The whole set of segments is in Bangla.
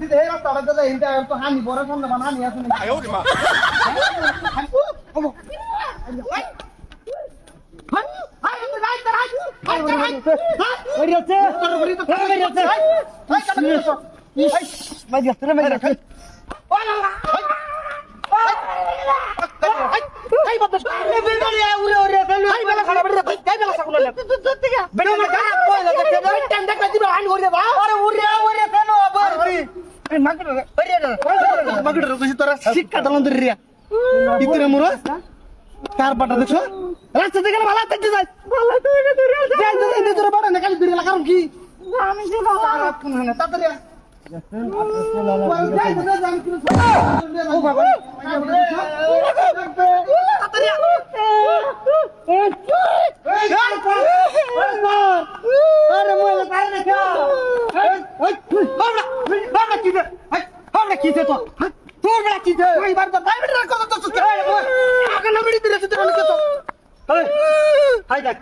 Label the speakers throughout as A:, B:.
A: হে রাস্তাটা দাদা এইটা তো হানি বড় সামনে বানা হানি আছে না আয় ওরে মা শিক্ষা দলন রিয়া ইতরে মুরা কার পাটা দেখছো রাস্তা থেকে ভালো থাকতে যাই ভালো তো এটা ধরে যাই যাই নিজের বাড়া না খালি ধরে লাগা কি আমি যে বাবা কোন না তাড়াতাড়ি ও বাবা আরে মোলা কার দেখা বাবা কি দে বাবা কি দে তো তোর বড় কি দে ভাই বার তো ভাই বেটা কত তো আগে না বেড়ি দিরে তো তো হাই দেখ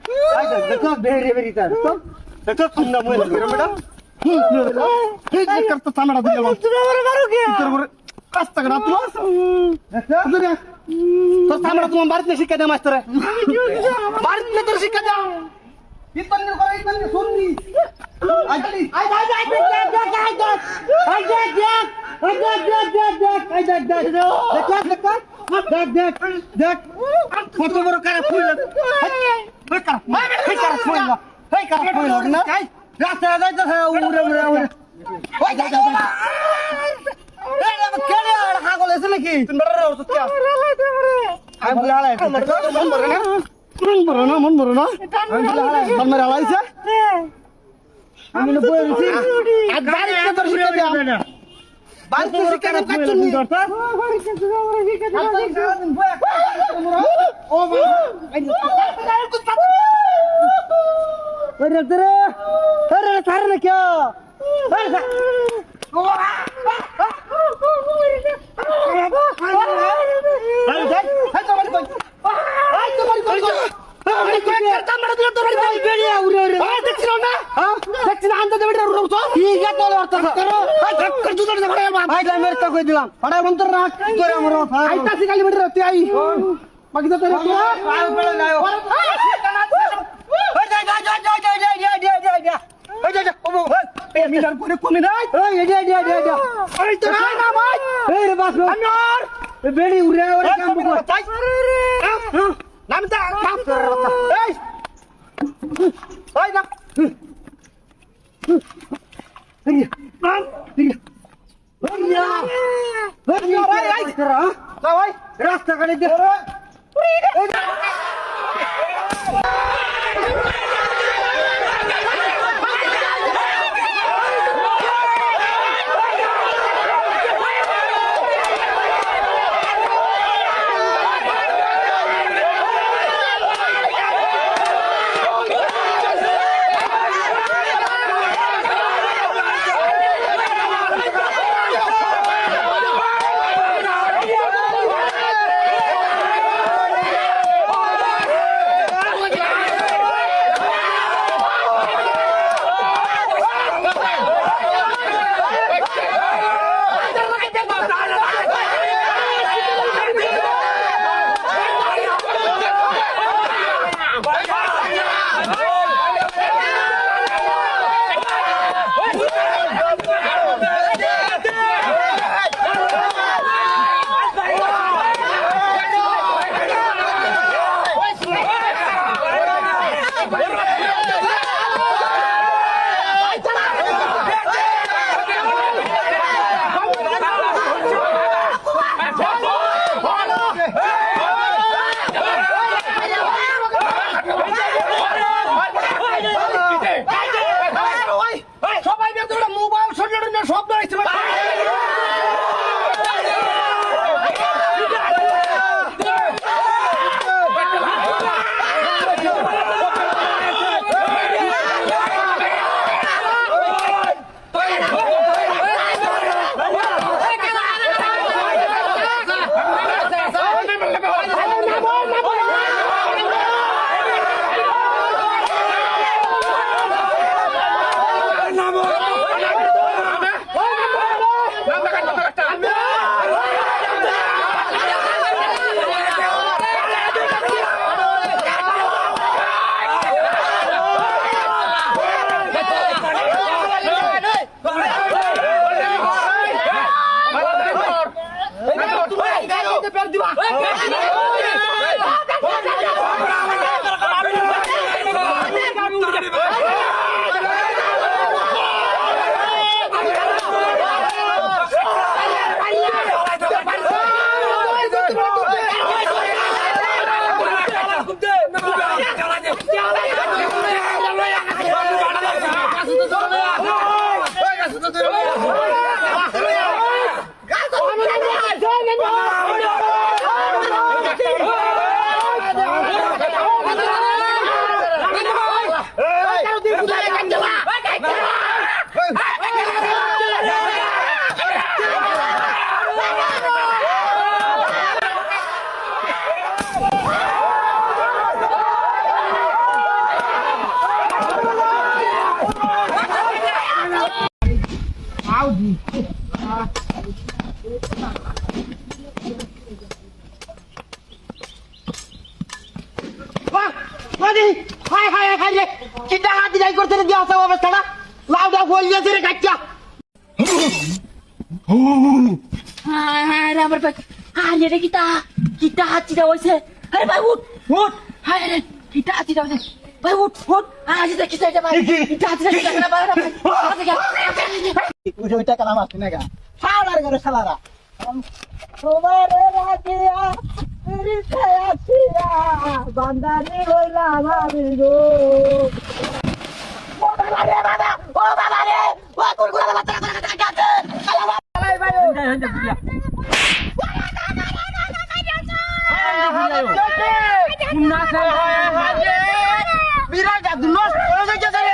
A: দেখো বেরে বেরি তার তো দেখো তুমি না মোলা বেরা বেটা ঠিক করতে সামড়া দিলে তোর বড় মারো কি তোর বড় কাস্তা করা তুই দেখো তো সামড়া তুমি বাড়িতে শিক্ষা দে মাস্টারে বাড়িতে তোর শিক্ষা দাও ইতনে করে ইতনে শুননি কত বড় কারা ফুল রাস্তা উড়ে উড়ে উড়ে হাগল এসে নাকি মন বড় না আমার আলাইছে আমি না বই রইছি আর বাড়িতে তোর শিক্ষা দে বাড়িতে শিক্ষা দে কাচ্চুন নি বাড়িতে আমরা শিক্ষা দে সারাদিন বই ও মা আরে সার না কি বেড়ি উড়ে নামটা রাস্তা কাটে দিবা হাই হাই হাই রে কিটা হাতি যাই করতে দিয়া আছে অবস্থাটা লাউডা বলিয়েছে রে কাচ্চা
B: হ্যাঁ রে আমার ভাই আরে রে কিটা হাতিটা হইছে আরে ভাই উঠ উঠ হায় রে কিটা হাতিটা হইছে ভাই উঠ উঠ আজ দেখি যাইতে ভাই কিটা হাতিটা না ভাই
A: ওইটা কালাম আসছে না গা শালার করে শালারা তোমারে রাখিয়া মেরি ছায়াছিয়া বান্দানি হইলাম আমি গো ও বাবা রে বাবা ও বাবা রে ও কুরকুরা বাচ্চা কাছে কালাম ভাই ভাই বিরাট জাদু নষ্ট হয়ে গেছে